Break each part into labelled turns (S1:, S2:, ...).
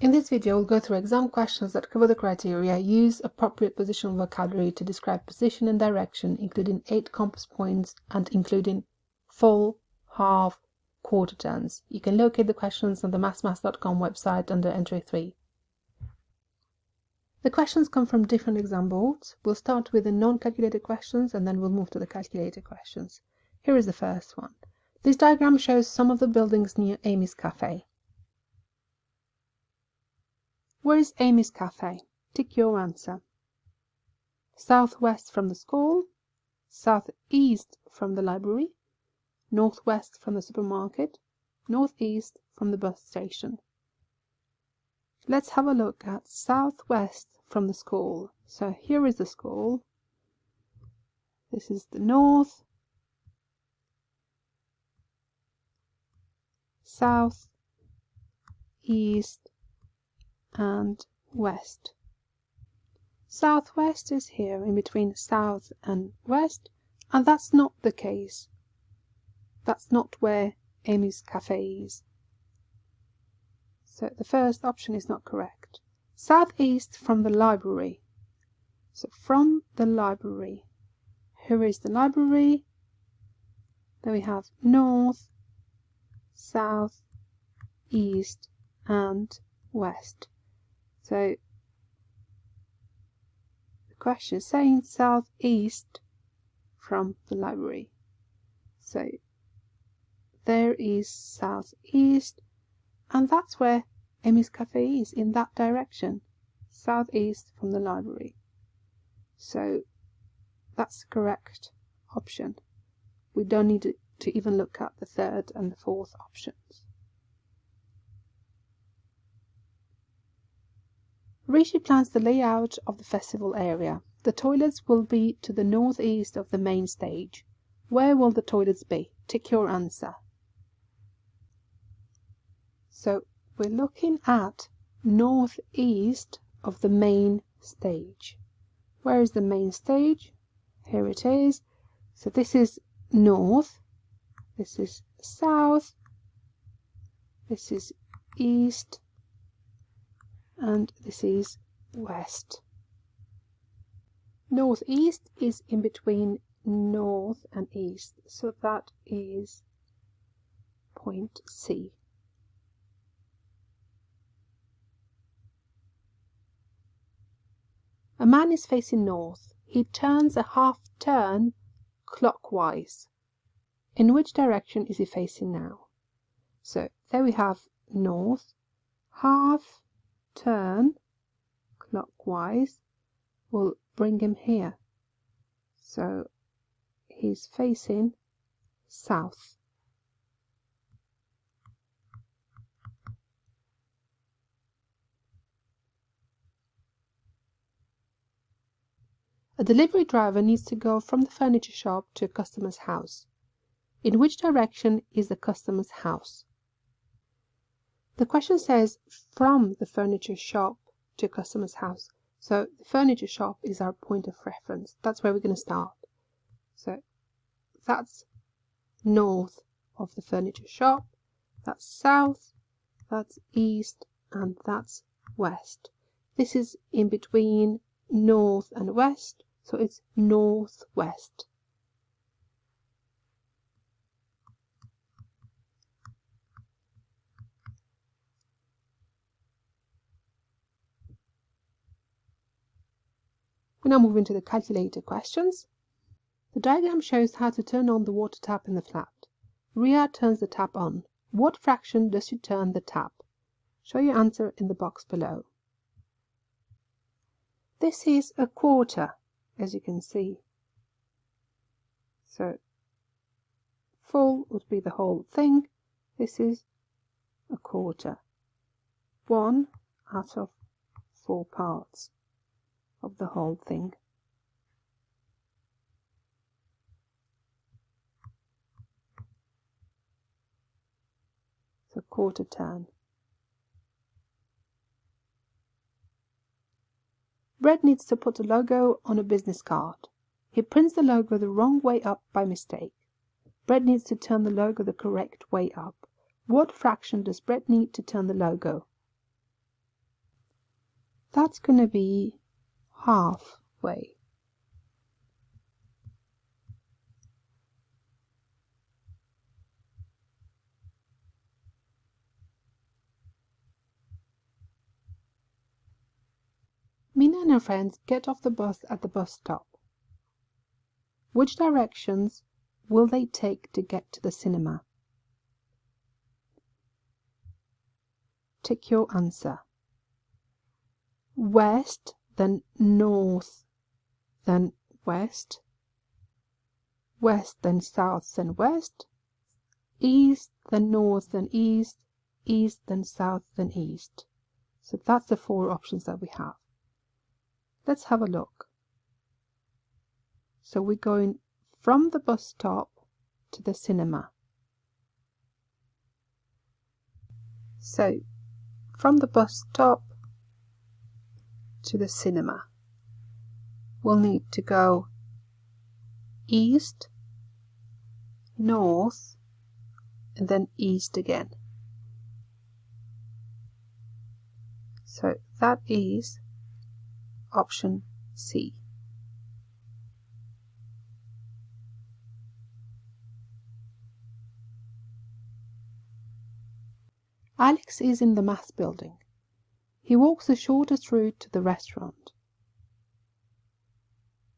S1: In this video, we'll go through exam questions that cover the criteria, use appropriate positional vocabulary to describe position and direction, including 8 compass points and including full, half, quarter turns. You can locate the questions on the mathsmaths.com website under entry 3. The questions come from different exam boards. We'll start with the non-calculated questions and then we'll move to the calculated questions. Here is the first one. This diagram shows some of the buildings near Amy's Cafe. Where is Amy's Cafe? Tick your answer. Southwest from the school, southeast from the library, northwest from the supermarket, northeast from the bus station. Let's have a look at southwest from the school. So here is the school. This is the north, south, east, and west. Southwest is here in between south and west, and that's not the case. That's not where Amy's Cafe is. So the first option is not correct. Southeast from the library. So from the library. Here is the library. Then we have north, south, east, and west. So the question is saying southeast from the library. So there is southeast, and that's where Amy's Cafe is, in that direction, southeast from the library. So that's the correct option. We don't need to even look at the third and the fourth options. Rishi plans the layout of the festival area. The toilets will be to the northeast of the main stage. Where will the toilets be? Tick your answer. So we're looking at northeast of the main stage. Where is the main stage? Here it is. So this is north, this is south, this is east, and this is west. Northeast is in between north and east, so that is point C. A man is facing north. He turns a half turn clockwise. In which direction is he facing now? So there we have north, half turn clockwise will bring him here. So he's facing south. A delivery driver needs to go from the furniture shop to a customer's house. In which direction is the customer's house? The question says from the furniture shop to a customer's house. So the furniture shop is our point of reference. That's where we're going to start. So that's north of the furniture shop. That's south. That's east. And that's west. This is in between north and west. So it's northwest. We now move into the calculated questions. The diagram shows how to turn on the water tap in the flat. Ria turns the tap on. What fraction does she turn the tap? Show your answer in the box below. This is a quarter, as you can see. So full would be the whole thing. This is a quarter. 1 out of 4 parts of the whole thing. So quarter turn. Brett needs to put a logo on a business card. He prints the logo the wrong way up by mistake. Brett needs to turn the logo the correct way up. What fraction does Brett need to turn the logo? that's going to be halfway. Mina and her friends get off the bus at the bus stop. Which directions will they take to get to the cinema? Tick your answer. West, then north, then west. West, then south, then west. East, then north, then east. East, then south, then east. So that's the 4 options that we have. Let's have a look. So we're going from the bus stop to the cinema. So from the bus stop to the cinema, we'll need to go east, north, and then east again. So that is option C. Alex is in the maths building. He walks the shortest route to the restaurant.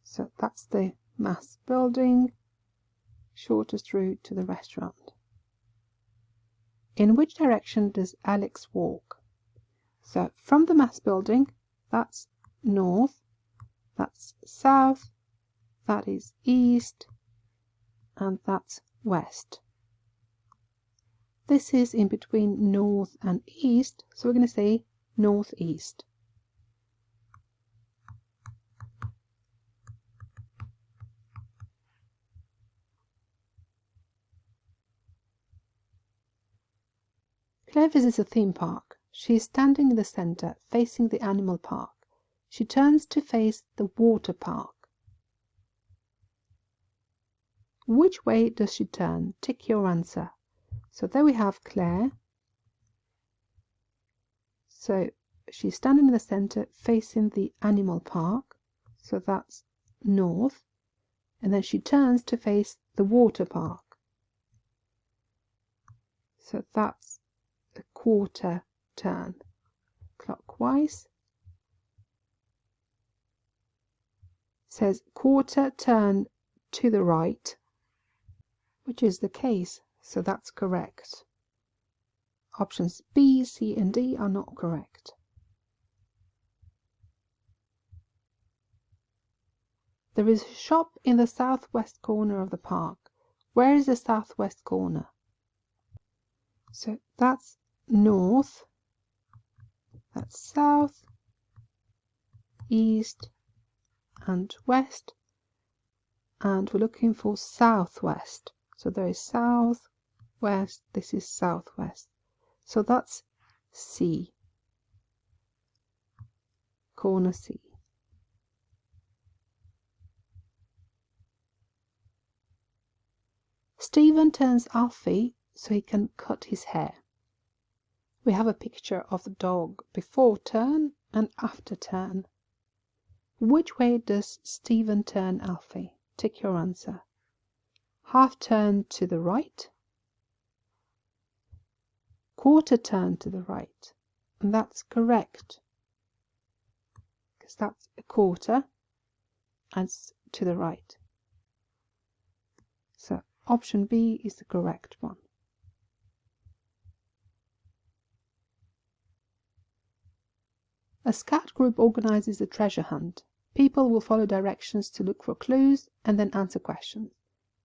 S1: So that's the maths building, shortest route to the restaurant. In which direction does Alex walk? So from the maths building, that's north, that's south, that is east, and that's west. This is in between north and east, so we're going to say northeast. Claire visits a theme park. She is standing in the center, facing the animal park. She turns to face the water park. Which way does she turn? Tick your answer. So there we have Claire. So she's standing in the center, facing the animal park. So that's north. And then she turns to face the water park. So that's a quarter turn clockwise. It says quarter turn to the right, which is the case, so that's correct. Options B, C and D are not correct. There is a shop in the southwest corner of the park. Where is the southwest corner? So that's north, that's south, east and west, and we're looking for southwest. So there is south, west, this is southwest. So that's C, corner C. Stephen turns Alfie so he can cut his hair. We have a picture of the dog before turn and after turn. Which way does Stephen turn Alfie? Tick your answer. Half turn to the right, quarter turn to the right, and that's correct because that's a quarter and it's to the right. So option B is the correct one. A scout group organizes a treasure hunt. People will follow directions to look for clues and then answer questions.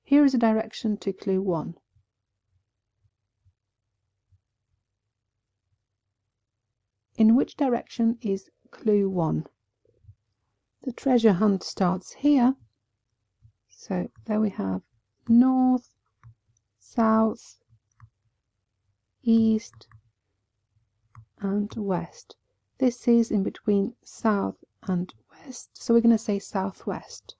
S1: Here is a direction to clue 1. In which direction is clue 1? The treasure hunt starts here. So there we have north, south, east and west. This is in between south and west, so we're going to say southwest.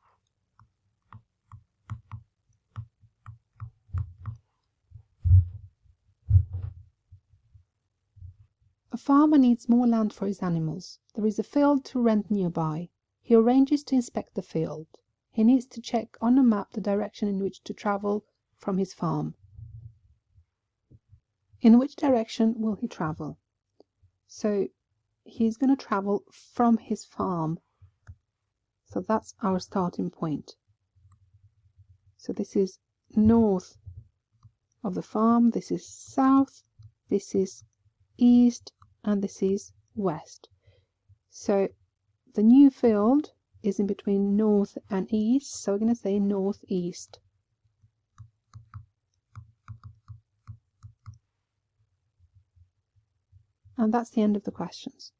S1: A farmer needs more land for his animals. There is a field to rent nearby. He arranges to inspect the field. He needs to check on a map the direction in which to travel from his farm. In which direction will he travel? So he's going to travel from his farm. So that's our starting point. So this is north of the farm, this is south, this is east, and this is west. So the new field is in between north and east, so we're going to say northeast. And that's the end of the questions.